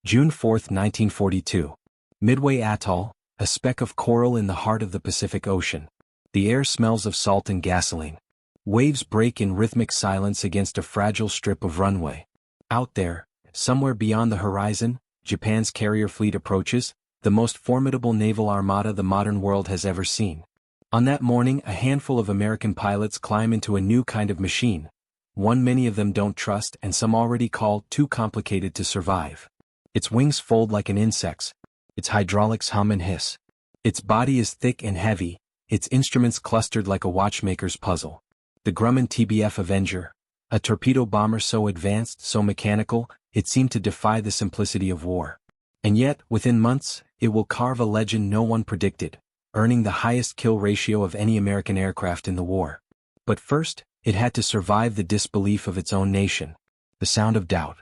June 4, 1942. Midway Atoll, a speck of coral in the heart of the Pacific Ocean. The air smells of salt and gasoline. Waves break in rhythmic silence against a fragile strip of runway. Out there, somewhere beyond the horizon, Japan's carrier fleet approaches, the most formidable naval armada the modern world has ever seen. On that morning, a handful of American pilots climb into a new kind of machine, one many of them don't trust and some already call too complicated to survive. Its wings fold like an insect's, its hydraulics hum and hiss. Its body is thick and heavy, its instruments clustered like a watchmaker's puzzle. The Grumman TBF Avenger, a torpedo bomber so advanced, so mechanical, it seemed to defy the simplicity of war. And yet, within months, it will carve a legend no one predicted, earning the highest kill ratio of any American aircraft in the war. But first, it had to survive the disbelief of its own nation. The sound of doubt.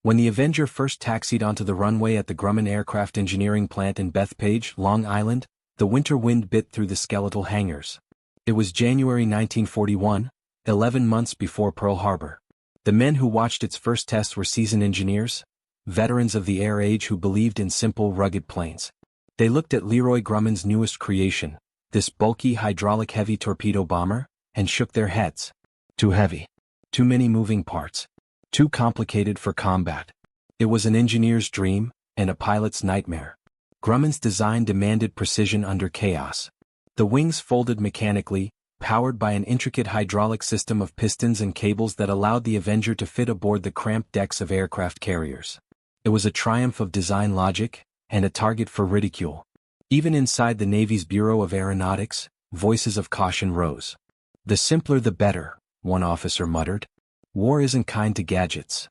When the Avenger first taxied onto the runway at the Grumman Aircraft Engineering plant in Bethpage, Long Island, the winter wind bit through the skeletal hangars. It was January 1941, 11 months before Pearl Harbor. The men who watched its first tests were seasoned engineers, veterans of the air age who believed in simple, rugged planes. They looked at Leroy Grumman's newest creation, this bulky hydraulic-heavy torpedo bomber, and shook their heads. Too heavy. Too many moving parts. Too complicated for combat. It was an engineer's dream, and a pilot's nightmare. Grumman's design demanded precision under chaos. The wings folded mechanically, powered by an intricate hydraulic system of pistons and cables that allowed the Avenger to fit aboard the cramped decks of aircraft carriers. It was a triumph of design logic, and a target for ridicule. Even inside the Navy's Bureau of Aeronautics, voices of caution rose. "The simpler the better," one officer muttered. "War isn't kind to gadgets."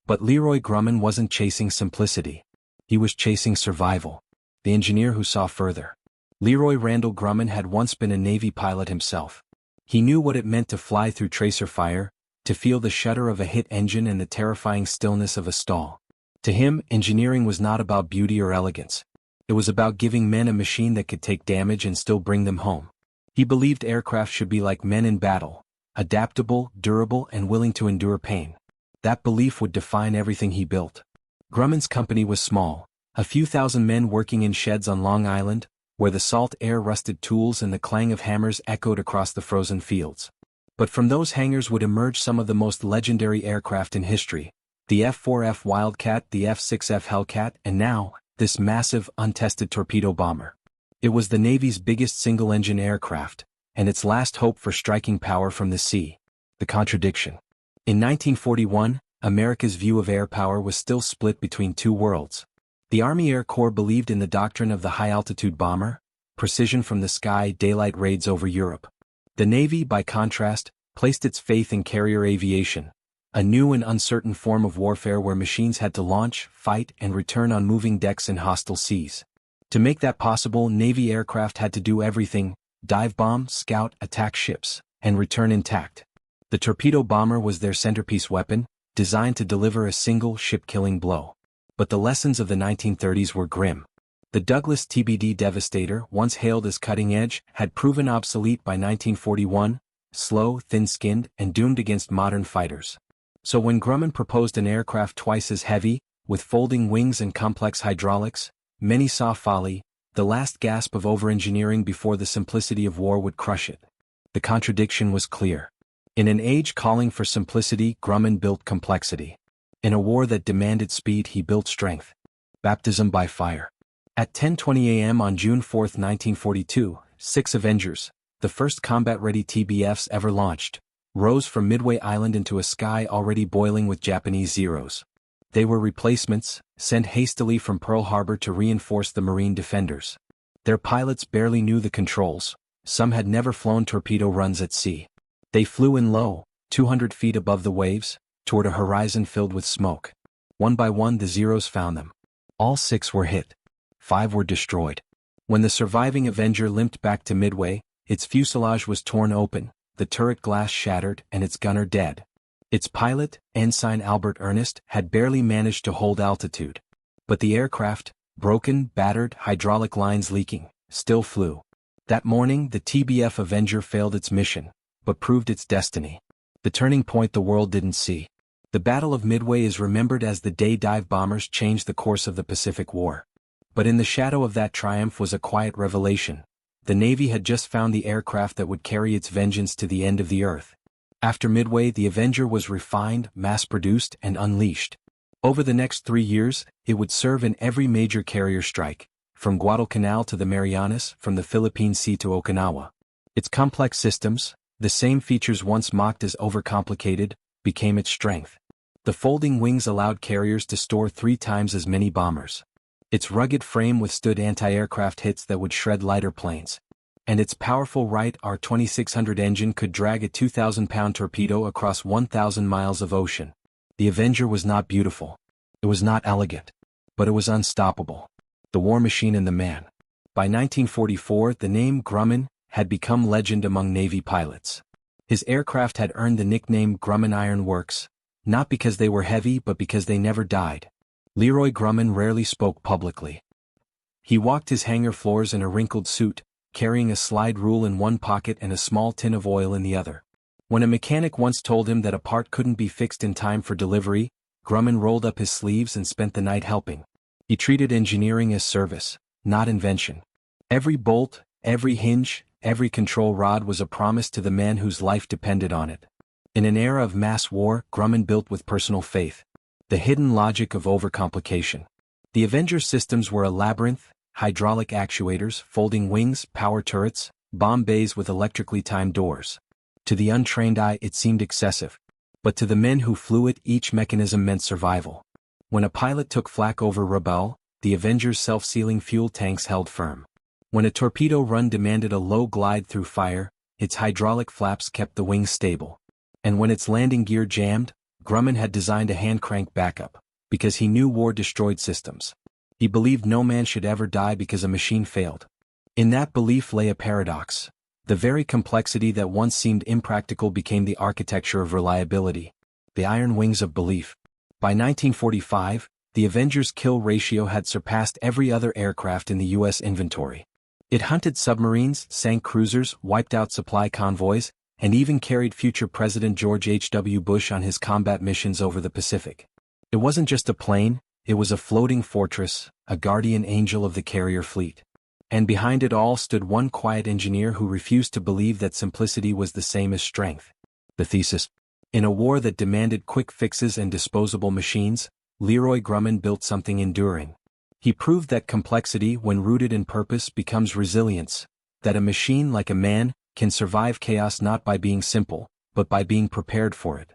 But Leroy Grumman wasn't chasing simplicity. He was chasing survival. The engineer who saw further. Leroy Randall Grumman had once been a Navy pilot himself. He knew what it meant to fly through tracer fire, to feel the shudder of a hit engine and the terrifying stillness of a stall. To him, engineering was not about beauty or elegance. It was about giving men a machine that could take damage and still bring them home. He believed aircraft should be like men in battle, adaptable, durable, and willing to endure pain. That belief would define everything he built. Grumman's company was small, a few thousand men working in sheds on Long Island, where the salt air rusted tools and the clang of hammers echoed across the frozen fields. But from those hangars would emerge some of the most legendary aircraft in history. The F-4F Wildcat, the F-6F Hellcat, and now, this massive, untested torpedo bomber. It was the Navy's biggest single-engine aircraft, and its last hope for striking power from the sea. The contradiction. In 1941, America's view of air power was still split between two worlds. The Army Air Corps believed in the doctrine of the high-altitude bomber, precision from the sky, daylight raids over Europe. The Navy, by contrast, placed its faith in carrier aviation, a new and uncertain form of warfare where machines had to launch, fight, and return on moving decks in hostile seas. To make that possible, Navy aircraft had to do everything: dive bomb, scout, attack ships, and return intact. The torpedo bomber was their centerpiece weapon, designed to deliver a single ship-killing blow. But the lessons of the 1930s were grim. The Douglas TBD Devastator, once hailed as cutting-edge, had proven obsolete by 1941, slow, thin-skinned, and doomed against modern fighters. So when Grumman proposed an aircraft twice as heavy, with folding wings and complex hydraulics, many saw folly, the last gasp of over-engineering before the simplicity of war would crush it. The contradiction was clear. In an age calling for simplicity, Grumman built complexity. In a war that demanded speed, he built strength. Baptism by fire. At 10:20 a.m. on June 4, 1942, 6 Avengers, the first combat-ready TBFs ever launched, rose from Midway Island into a sky already boiling with Japanese Zeros. They were replacements, sent hastily from Pearl Harbor to reinforce the Marine defenders. Their pilots barely knew the controls. Some had never flown torpedo runs at sea. They flew in low, 200 feet above the waves, toward a horizon filled with smoke. One by one the Zeros found them. All 6 were hit. 5 were destroyed. When the surviving Avenger limped back to Midway, its fuselage was torn open, the turret glass shattered, and its gunner dead. Its pilot, Ensign Albert Ernest, had barely managed to hold altitude. But the aircraft, broken, battered, hydraulic lines leaking, still flew. That morning, the TBF Avenger failed its mission, but proved its destiny. The turning point the world didn't see. The Battle of Midway is remembered as the day dive bombers changed the course of the Pacific War. But in the shadow of that triumph was a quiet revelation. The Navy had just found the aircraft that would carry its vengeance to the end of the earth. After Midway, the Avenger was refined, mass-produced, and unleashed. Over the next 3 years, it would serve in every major carrier strike, from Guadalcanal to the Marianas, from the Philippine Sea to Okinawa. Its complex systems, the same features once mocked as overcomplicated, became its strength. The folding wings allowed carriers to store 3 times as many bombers. Its rugged frame withstood anti-aircraft hits that would shred lighter planes. And its powerful Wright R2600 engine could drag a 2,000-pound torpedo across 1,000 miles of ocean. The Avenger was not beautiful. It was not elegant. But it was unstoppable. The war machine and the man. By 1944, the name Grumman had become legend among Navy pilots. His aircraft had earned the nickname Grumman Iron Works, not because they were heavy but because they never died. Leroy Grumman rarely spoke publicly. He walked his hangar floors in a wrinkled suit, carrying a slide rule in one pocket and a small tin of oil in the other. When a mechanic once told him that a part couldn't be fixed in time for delivery, Grumman rolled up his sleeves and spent the night helping. He treated engineering as service, not invention. Every bolt, every hinge, every control rod was a promise to the man whose life depended on it. In an era of mass war, Grumman built with personal faith. The hidden logic of overcomplication. The Avenger systems were a labyrinth: hydraulic actuators, folding wings, power turrets, bomb bays with electrically timed doors. To the untrained eye it seemed excessive. But to the men who flew it, each mechanism meant survival. When a pilot took flak over Rebel, the Avenger's self-sealing fuel tanks held firm. When a torpedo run demanded a low glide through fire, its hydraulic flaps kept the wings stable. And when its landing gear jammed, Grumman had designed a hand-crank backup, because he knew war destroyed systems. He believed no man should ever die because a machine failed. In that belief lay a paradox. The very complexity that once seemed impractical became the architecture of reliability. The iron wings of belief. By 1945, the Avenger's kill ratio had surpassed every other aircraft in the U.S. inventory. It hunted submarines, sank cruisers, wiped out supply convoys, and even carried future President George H.W. Bush on his combat missions over the Pacific. It wasn't just a plane, it was a floating fortress, a guardian angel of the carrier fleet. And behind it all stood one quiet engineer who refused to believe that simplicity was the same as strength. The thesis. In a war that demanded quick fixes and disposable machines, Leroy Grumman built something enduring. He proved that complexity, when rooted in purpose, becomes resilience, that a machine, like a man, can survive chaos not by being simple, but by being prepared for it.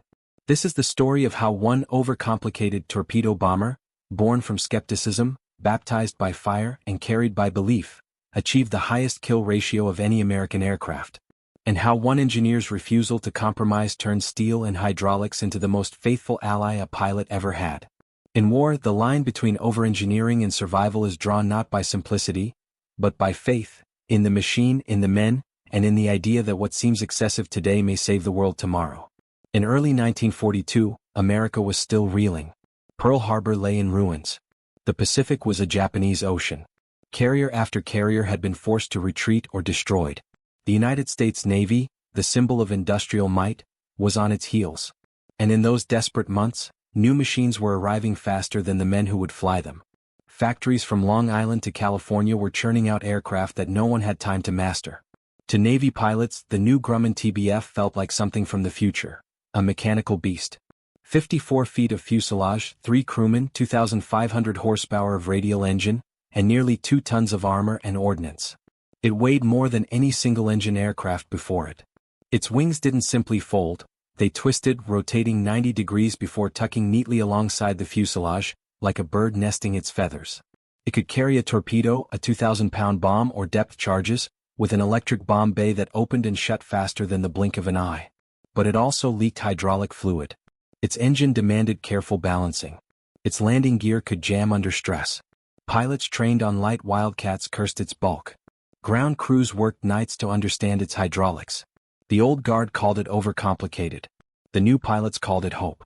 This is the story of how one overcomplicated torpedo bomber, born from skepticism, baptized by fire, and carried by belief, achieved the highest kill ratio of any American aircraft. And how one engineer's refusal to compromise turned steel and hydraulics into the most faithful ally a pilot ever had. In war, the line between over-engineering and survival is drawn not by simplicity, but by faith, in the machine, in the men, and in the idea that what seems excessive today may save the world tomorrow. In early 1942, America was still reeling. Pearl Harbor lay in ruins. The Pacific was a Japanese ocean. Carrier after carrier had been forced to retreat or destroyed. The United States Navy, the symbol of industrial might, was on its heels. And in those desperate months, new machines were arriving faster than the men who would fly them. Factories from Long Island to California were churning out aircraft that no one had time to master. To Navy pilots, the new Grumman TBF felt like something from the future, a mechanical beast. 54 feet of fuselage, 3 crewmen, 2,500 horsepower of radial engine, and nearly 2 tons of armor and ordnance. It weighed more than any single-engine aircraft before it. Its wings didn't simply fold, they twisted, rotating 90 degrees before tucking neatly alongside the fuselage, like a bird nesting its feathers. It could carry a torpedo, a 2,000-pound bomb, or depth charges, with an electric bomb bay that opened and shut faster than the blink of an eye. But it also leaked hydraulic fluid. Its engine demanded careful balancing. Its landing gear could jam under stress. Pilots trained on light Wildcats cursed its bulk. Ground crews worked nights to understand its hydraulics. The old guard called it overcomplicated. The new pilots called it hope.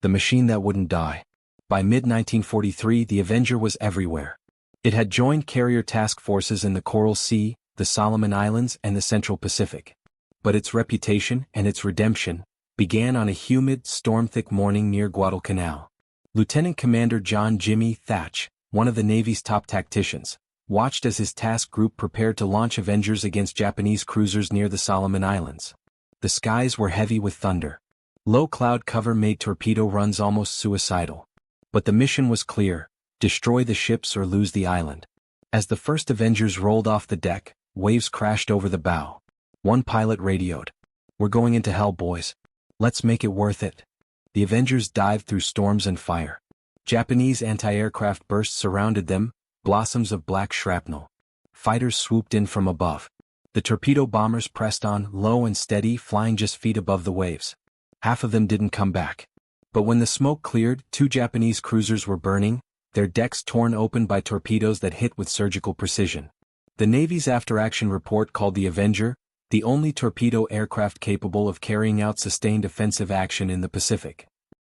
The machine that wouldn't die. By mid-1943, the Avenger was everywhere. It had joined carrier task forces in the Coral Sea, the Solomon Islands, and the Central Pacific. But its reputation and its redemption, began on a humid, storm-thick morning near Guadalcanal. Lieutenant Commander John Jimmy Thatch, one of the Navy's top tacticians, watched as his task group prepared to launch Avengers against Japanese cruisers near the Solomon Islands. The skies were heavy with thunder. Low cloud cover made torpedo runs almost suicidal. But the mission was clear: destroy the ships or lose the island. As the first Avengers rolled off the deck, waves crashed over the bow. One pilot radioed, "We're going into hell, boys. Let's make it worth it." The Avengers dived through storms and fire. Japanese anti-aircraft bursts surrounded them, blossoms of black shrapnel. Fighters swooped in from above. The torpedo bombers pressed on, low and steady, flying just feet above the waves. Half of them didn't come back. But when the smoke cleared, 2 Japanese cruisers were burning, their decks torn open by torpedoes that hit with surgical precision. The Navy's after-action report called the Avenger the only torpedo aircraft capable of carrying out sustained offensive action in the Pacific.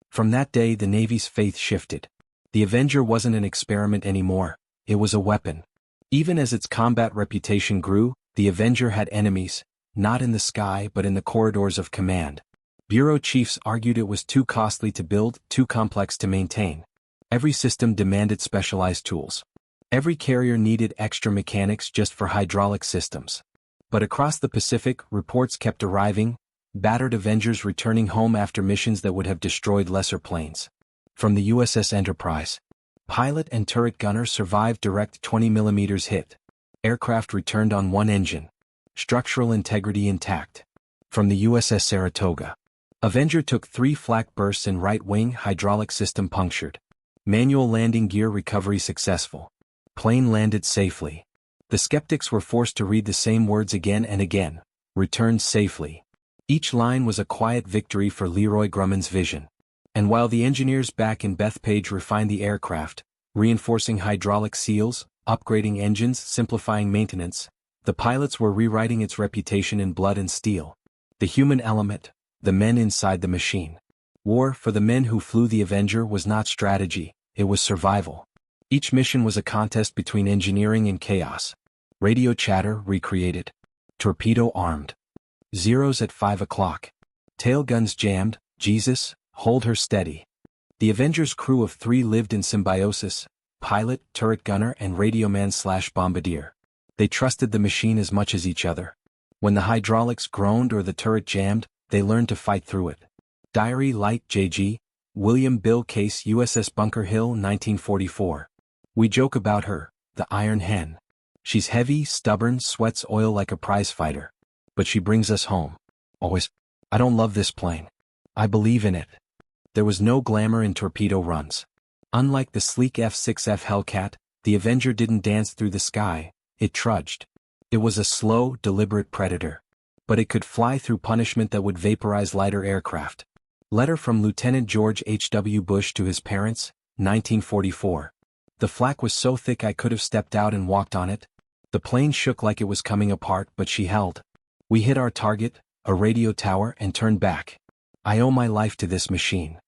From that day, the Navy's faith shifted. The Avenger wasn't an experiment anymore, it was a weapon. Even as its combat reputation grew, the Avenger had enemies, not in the sky but in the corridors of command. Bureau chiefs argued it was too costly to build, too complex to maintain. Every system demanded specialized tools. Every carrier needed extra mechanics just for hydraulic systems. But across the Pacific, reports kept arriving, battered Avengers returning home after missions that would have destroyed lesser planes. From the USS Enterprise, pilot and turret gunner survived direct 20mm hit. Aircraft returned on one engine. Structural integrity intact. From the USS Saratoga, Avenger took 3 flak bursts in right wing, hydraulic system punctured. Manual landing gear recovery successful. Plane landed safely. The skeptics were forced to read the same words again and again: returned safely. Each line was a quiet victory for Leroy Grumman's vision. And while the engineers back in Bethpage refined the aircraft, reinforcing hydraulic seals, upgrading engines, simplifying maintenance, the pilots were rewriting its reputation in blood and steel. The human element, the men inside the machine. War, for the men who flew the Avenger, was not strategy, it was survival. Each mission was a contest between engineering and chaos. Radio chatter recreated. Torpedo armed. Zeros at 5 o'clock. Tail guns jammed. Jesus, hold her steady. The Avenger's crew of 3 lived in symbiosis: pilot, turret gunner, and radioman/bombardier. They trusted the machine as much as each other. When the hydraulics groaned or the turret jammed, they learned to fight through it. Diary Light J.G. William Bill Case, USS Bunker Hill, 1944. We joke about her, the Iron Hen. She's heavy, stubborn, sweats oil like a prize fighter. But she brings us home. Always. I don't love this plane. I believe in it. There was no glamour in torpedo runs. Unlike the sleek F-6F Hellcat, the Avenger didn't dance through the sky, it trudged. It was a slow, deliberate predator. But it could fly through punishment that would vaporize lighter aircraft. Letter from Lieutenant George H.W. Bush to his parents, 1944. The flak was so thick I could have stepped out and walked on it. The plane shook like it was coming apart, but she held. We hit our target, a radio tower, and turned back. I owe my life to this machine.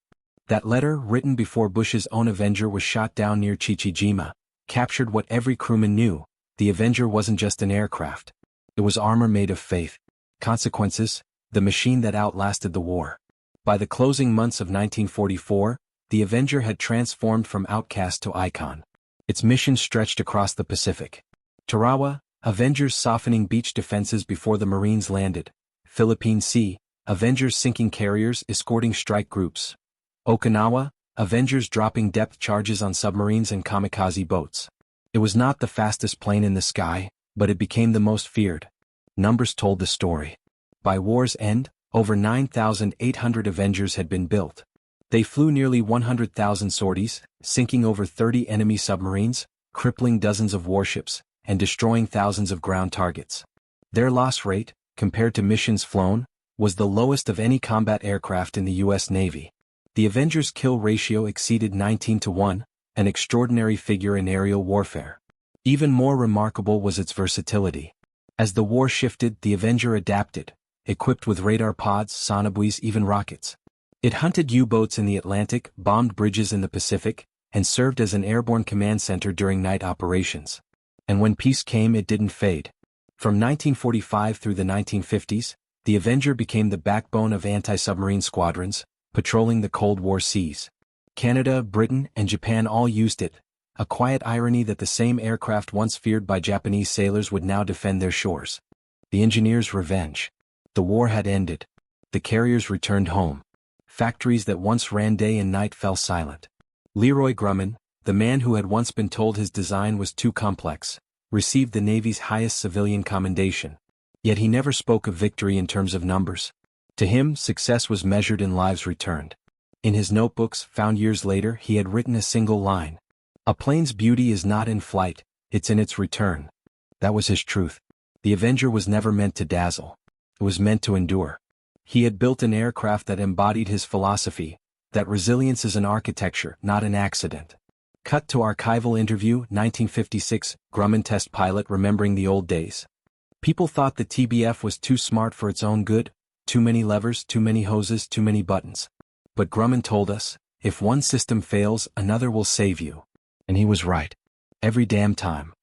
That letter, written before Bush's own Avenger was shot down near Chichijima, captured what every crewman knew: the Avenger wasn't just an aircraft. It was armor made of faith. Consequences, the machine that outlasted the war. By the closing months of 1944, the Avenger had transformed from outcast to icon. Its mission stretched across the Pacific. Tarawa, Avengers softening beach defenses before the Marines landed. Philippine Sea, Avengers sinking carriers escorting strike groups. Okinawa, Avengers dropping depth charges on submarines and kamikaze boats. It was not the fastest plane in the sky, but it became the most feared. Numbers told the story. By war's end, over 9,800 Avengers had been built. They flew nearly 100,000 sorties, sinking over 30 enemy submarines, crippling dozens of warships, and destroying thousands of ground targets. Their loss rate, compared to missions flown, was the lowest of any combat aircraft in the U.S. Navy. The Avenger's kill ratio exceeded 19-1, an extraordinary figure in aerial warfare. Even more remarkable was its versatility. As the war shifted, the Avenger adapted, equipped with radar pods, sonobuoys, even rockets. It hunted U-boats in the Atlantic, bombed bridges in the Pacific, and served as an airborne command center during night operations. And when peace came, it didn't fade. From 1945 through the 1950s, the Avenger became the backbone of anti-submarine squadrons, patrolling the Cold War seas. Canada, Britain, and Japan all used it, a quiet irony that the same aircraft once feared by Japanese sailors would now defend their shores. The engineers' revenge. The war had ended. The carriers returned home. Factories that once ran day and night fell silent. Leroy Grumman, the man who had once been told his design was too complex, received the Navy's highest civilian commendation. Yet he never spoke of victory in terms of numbers. To him, success was measured in lives returned. In his notebooks, found years later, he had written a single line. "A plane's beauty is not in flight, it's in its return." That was his truth. The Avenger was never meant to dazzle. It was meant to endure. He had built an aircraft that embodied his philosophy, that resilience is an architecture, not an accident. Cut to archival interview, 1956, Grumman test pilot remembering the old days. People thought the TBF was too smart for its own good, too many levers, too many hoses, too many buttons. But Grumman told us, if one system fails, another will save you. And he was right. Every damn time.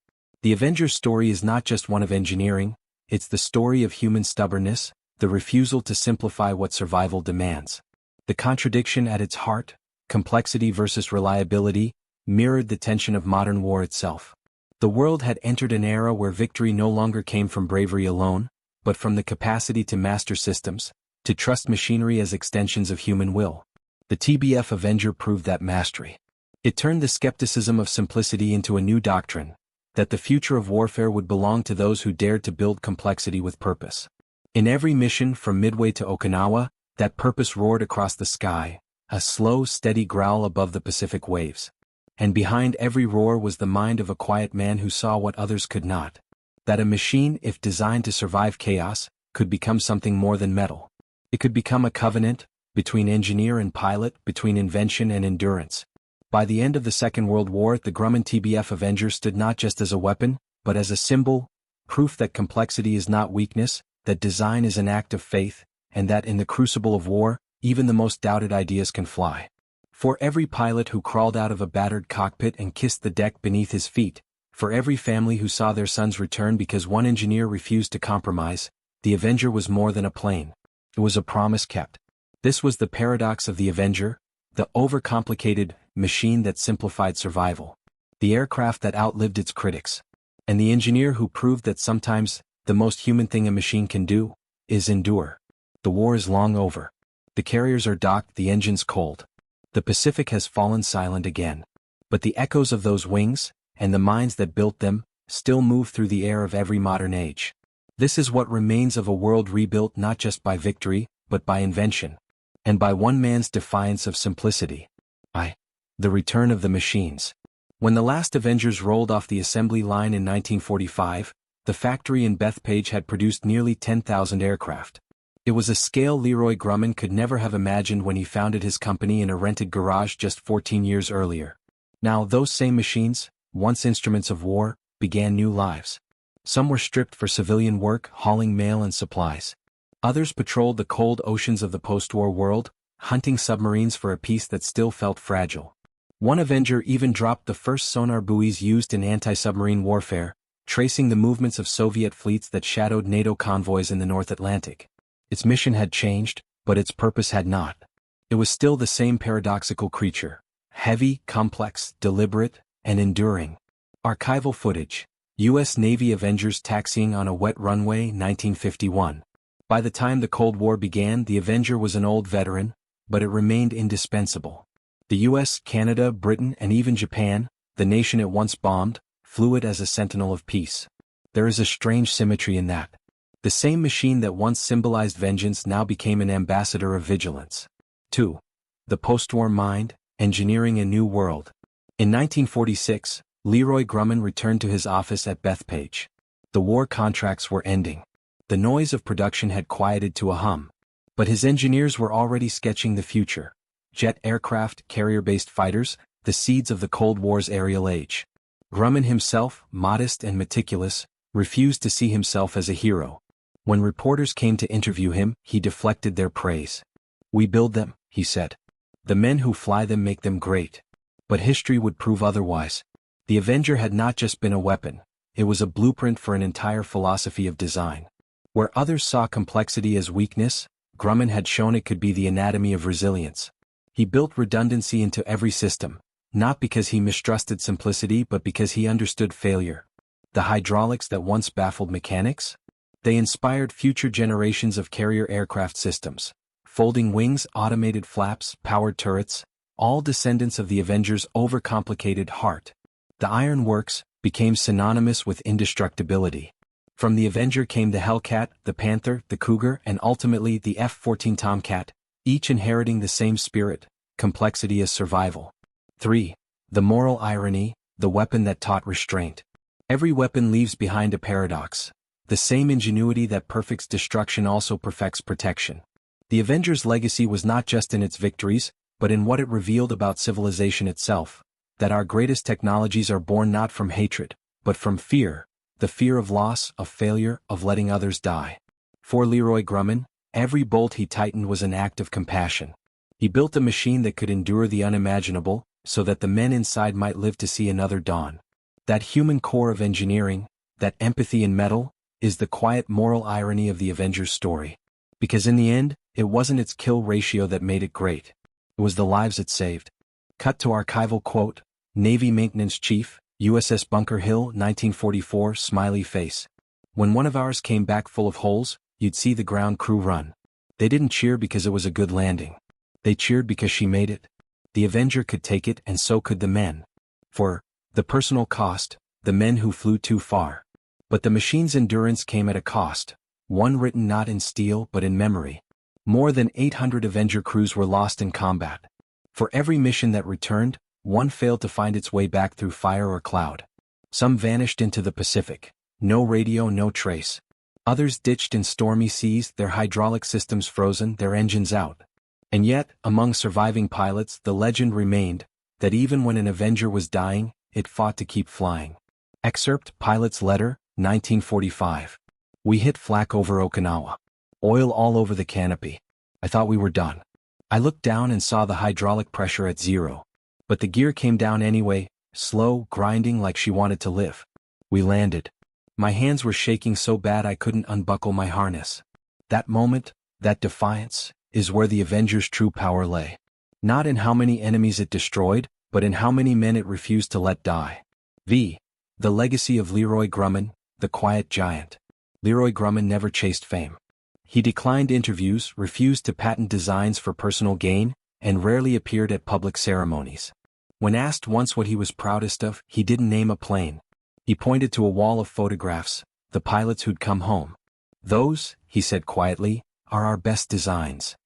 The Avenger's story is not just one of engineering, it's the story of human stubbornness, the refusal to simplify what survival demands. The contradiction at its heart, complexity versus reliability, mirrored the tension of modern war itself. The world had entered an era where victory no longer came from bravery alone, but from the capacity to master systems, to trust machinery as extensions of human will. The TBF Avenger proved that mastery. It turned the skepticism of simplicity into a new doctrine, that the future of warfare would belong to those who dared to build complexity with purpose. In every mission from Midway to Okinawa, that purpose roared across the sky, a slow, steady growl above the Pacific waves. And behind every roar was the mind of a quiet man who saw what others could not. That a machine, if designed to survive chaos, could become something more than metal. It could become a covenant, between engineer and pilot, between invention and endurance. By the end of the Second World War, the Grumman TBF Avenger stood not just as a weapon, but as a symbol, proof that complexity is not weakness, that design is an act of faith, and that in the crucible of war, even the most doubted ideas can fly. For every pilot who crawled out of a battered cockpit and kissed the deck beneath his feet, for every family who saw their sons return because one engineer refused to compromise, the Avenger was more than a plane. It was a promise kept. This was the paradox of the Avenger, the overcomplicated machine that simplified survival, the aircraft that outlived its critics, and the engineer who proved that sometimes the most human thing a machine can do is endure. The war is long over. The carriers are docked, the engines cold. The Pacific has fallen silent again. But the echoes of those wings, and the minds that built them, still move through the air of every modern age. This is what remains of a world rebuilt not just by victory, but by invention. And by one man's defiance of simplicity. The return of the machines. When the last Avengers rolled off the assembly line in 1945, the factory in Bethpage had produced nearly 10,000 aircraft. It was a scale Leroy Grumman could never have imagined when he founded his company in a rented garage just 14 years earlier. Now those same machines, once instruments of war, began new lives. Some were stripped for civilian work, hauling mail and supplies. Others patrolled the cold oceans of the post-war world, hunting submarines for a peace that still felt fragile. One Avenger even dropped the first sonar buoys used in anti-submarine warfare, tracing the movements of Soviet fleets that shadowed NATO convoys in the North Atlantic. Its mission had changed, but its purpose had not. It was still the same paradoxical creature, heavy, complex, deliberate, and enduring. Archival footage. U.S. Navy Avengers taxiing on a wet runway, 1951. By the time the Cold War began, the Avenger was an old veteran, but it remained indispensable. The U.S., Canada, Britain, and even Japan, the nation it once bombed, flew it as a sentinel of peace. There is a strange symmetry in that. The same machine that once symbolized vengeance now became an ambassador of vigilance. 2. The post-war mind, engineering a new world. In 1946, Leroy Grumman returned to his office at Bethpage. The war contracts were ending. The noise of production had quieted to a hum. But his engineers were already sketching the future. Jet aircraft, carrier-based fighters, the seeds of the Cold War's aerial age. Grumman himself, modest and meticulous, refused to see himself as a hero. When reporters came to interview him, he deflected their praise. "We build them," he said. "The men who fly them make them great." But history would prove otherwise. The Avenger had not just been a weapon, it was a blueprint for an entire philosophy of design. Where others saw complexity as weakness, Grumman had shown it could be the anatomy of resilience. He built redundancy into every system, not because he mistrusted simplicity but because he understood failure. The hydraulics that once baffled mechanics? They inspired future generations of carrier aircraft systems. Folding wings, automated flaps, powered turrets, all descendants of the Avenger's overcomplicated heart. The Iron Works became synonymous with indestructibility. From the Avenger came the Hellcat, the Panther, the Cougar, and ultimately the F-14 Tomcat, each inheriting the same spirit, complexity as survival. 3. The moral irony, the weapon that taught restraint. Every weapon leaves behind a paradox. The same ingenuity that perfects destruction also perfects protection. The Avenger's legacy was not just in its victories, but in what it revealed about civilization itself, that our greatest technologies are born not from hatred, but from fear, the fear of loss, of failure, of letting others die. For Leroy Grumman, every bolt he tightened was an act of compassion. He built a machine that could endure the unimaginable, so that the men inside might live to see another dawn. That human core of engineering, that empathy in metal, is the quiet moral irony of the Avenger's story. Because in the end, it wasn't its kill ratio that made it great. It was the lives it saved. Cut to archival quote, Navy Maintenance Chief, USS Bunker Hill, 1944, smiley face. When one of ours came back full of holes, you'd see the ground crew run. They didn't cheer because it was a good landing. They cheered because she made it. The Avenger could take it and so could the men. For the personal cost, the men who flew too far. But the machine's endurance came at a cost, one written not in steel but in memory. More than 800 Avenger crews were lost in combat. For every mission that returned, one failed to find its way back through fire or cloud. Some vanished into the Pacific, no radio, no trace. Others ditched in stormy seas, their hydraulic systems frozen, their engines out. And yet, among surviving pilots, the legend remained that even when an Avenger was dying, it fought to keep flying. Excerpt, Pilot's Letter, 1945. We hit flak over Okinawa. Oil all over the canopy. I thought we were done. I looked down and saw the hydraulic pressure at 0. But the gear came down anyway, slow, grinding like she wanted to live. We landed. My hands were shaking so bad I couldn't unbuckle my harness. That moment, that defiance, is where the Avenger's true power lay. Not in how many enemies it destroyed, but in how many men it refused to let die. The legacy of Leroy Grumman, the quiet giant. Leroy Grumman never chased fame. He declined interviews, refused to patent designs for personal gain, and rarely appeared at public ceremonies. When asked once what he was proudest of, he didn't name a plane. He pointed to a wall of photographs, the pilots who'd come home. Those, he said quietly, are our best designs.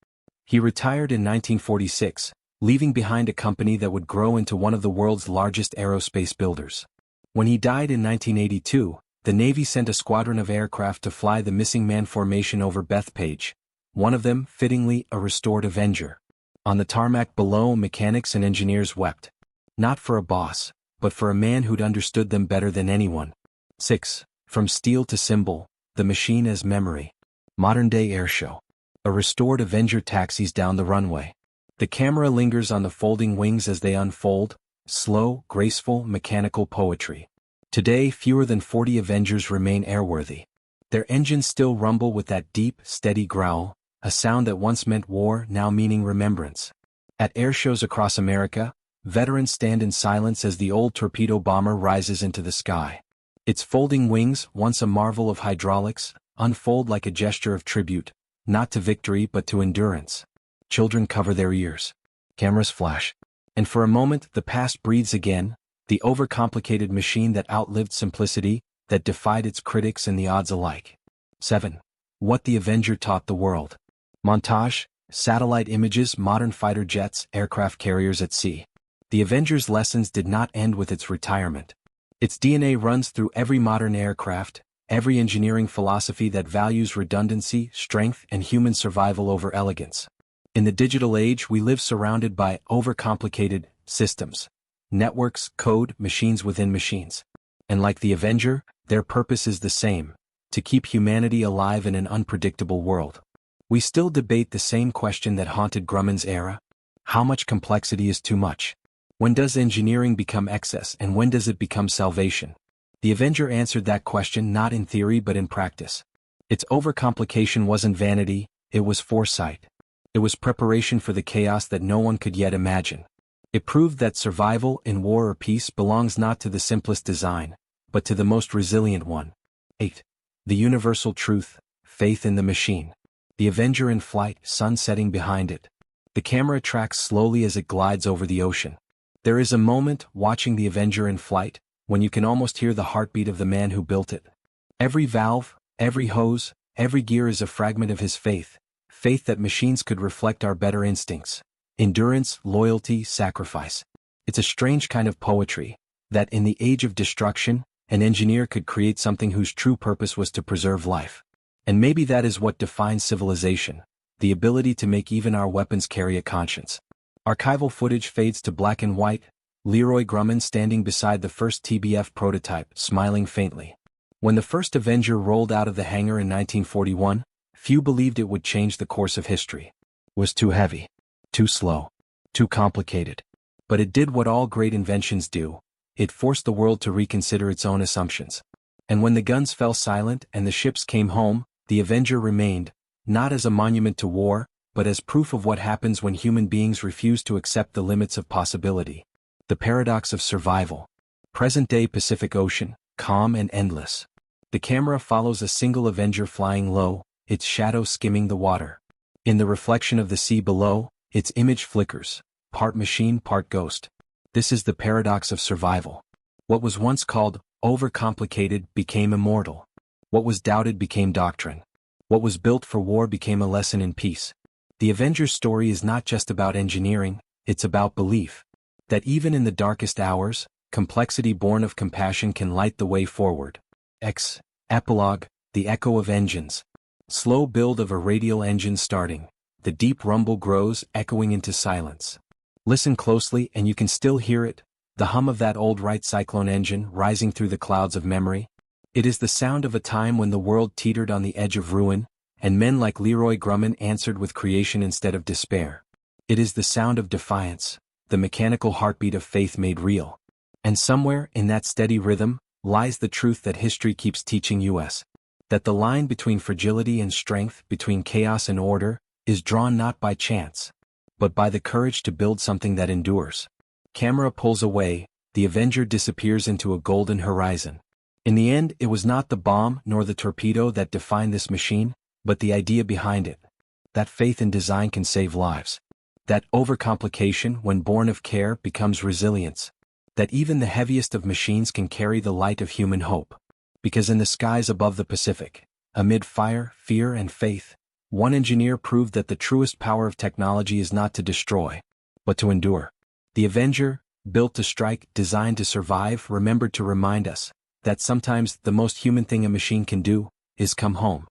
He retired in 1946, leaving behind a company that would grow into one of the world's largest aerospace builders. When he died in 1982, the Navy sent a squadron of aircraft to fly the missing man formation over Bethpage, one of them, fittingly, a restored Avenger. On the tarmac below, mechanics and engineers wept. Not for a boss, but for a man who'd understood them better than anyone. 6. From steel to symbol, the machine as memory. Modern-day airshow. A restored Avenger taxis down the runway. The camera lingers on the folding wings as they unfold, slow, graceful, mechanical poetry. Today, fewer than 40 Avengers remain airworthy. Their engines still rumble with that deep, steady growl, a sound that once meant war, now meaning remembrance. At airshows across America, veterans stand in silence as the old Torpedo bomber rises into the sky. Its folding wings, once a marvel of hydraulics, unfold like a gesture of tribute, not to victory but to endurance. Children cover their ears. Cameras flash. And for a moment, the past breathes again, the overcomplicated machine that outlived simplicity, that defied its critics and the odds alike. 7. What the Avenger taught the world. Montage, satellite images, modern fighter jets, aircraft carriers at sea. The Avenger's lessons did not end with its retirement. Its DNA runs through every modern aircraft, every engineering philosophy that values redundancy, strength, and human survival over elegance. In the digital age, we live surrounded by overcomplicated systems. Networks, code, machines within machines. And like the Avenger, their purpose is the same, to keep humanity alive in an unpredictable world. We still debate the same question that haunted Grumman's era. How much complexity is too much? When does engineering become excess and when does it become salvation? The Avenger answered that question not in theory but in practice. Its overcomplication wasn't vanity, it was foresight. It was preparation for the chaos that no one could yet imagine. It proved that survival in war or peace belongs not to the simplest design, but to the most resilient one. 8. The universal truth, faith in the machine. The Avenger in flight, sun setting behind it. The camera tracks slowly as it glides over the ocean. There is a moment, watching the Avenger in flight, when you can almost hear the heartbeat of the man who built it. Every valve, every hose, every gear is a fragment of his faith, faith that machines could reflect our better instincts. Endurance, loyalty, sacrifice. It's a strange kind of poetry, that in the age of destruction, an engineer could create something whose true purpose was to preserve life. And maybe that is what defines civilization, the ability to make even our weapons carry a conscience. Archival footage fades to black and white, Leroy Grumman standing beside the first TBF prototype, smiling faintly. When the first Avenger rolled out of the hangar in 1941, few believed it would change the course of history. It was too heavy, too slow, too complicated. But it did what all great inventions do. It forced the world to reconsider its own assumptions. And when the guns fell silent and the ships came home, the Avenger remained, not as a monument to war, but as proof of what happens when human beings refuse to accept the limits of possibility. The paradox of survival. Present-day Pacific Ocean, calm and endless. The camera follows a single Avenger flying low, its shadow skimming the water. In the reflection of the sea below, its image flickers, part machine, part ghost. This is the paradox of survival. What was once called overcomplicated became immortal. What was doubted became doctrine. What was built for war became a lesson in peace. The Avenger's story is not just about engineering, it's about belief. That even in the darkest hours, complexity born of compassion can light the way forward. Epilogue, the echo of engines. Slow build of a radial engine starting. The deep rumble grows, echoing into silence. Listen closely and you can still hear it, the hum of that old Wright Cyclone engine rising through the clouds of memory. It is the sound of a time when the world teetered on the edge of ruin, and men like Leroy Grumman answered with creation instead of despair. It is the sound of defiance, the mechanical heartbeat of faith made real. And somewhere in that steady rhythm lies the truth that history keeps teaching us. That the line between fragility and strength, between chaos and order, is drawn not by chance, but by the courage to build something that endures. Camera pulls away, the Avenger disappears into a golden horizon. In the end, it was not the bomb nor the torpedo that defined this machine, but the idea behind it. That faith in design can save lives. That overcomplication, when born of care, becomes resilience. That even the heaviest of machines can carry the light of human hope. Because in the skies above the Pacific, amid fire, fear, and faith, one engineer proved that the truest power of technology is not to destroy, but to endure. The Avenger, built to strike, designed to survive, remembered to remind us that sometimes the most human thing a machine can do is come home.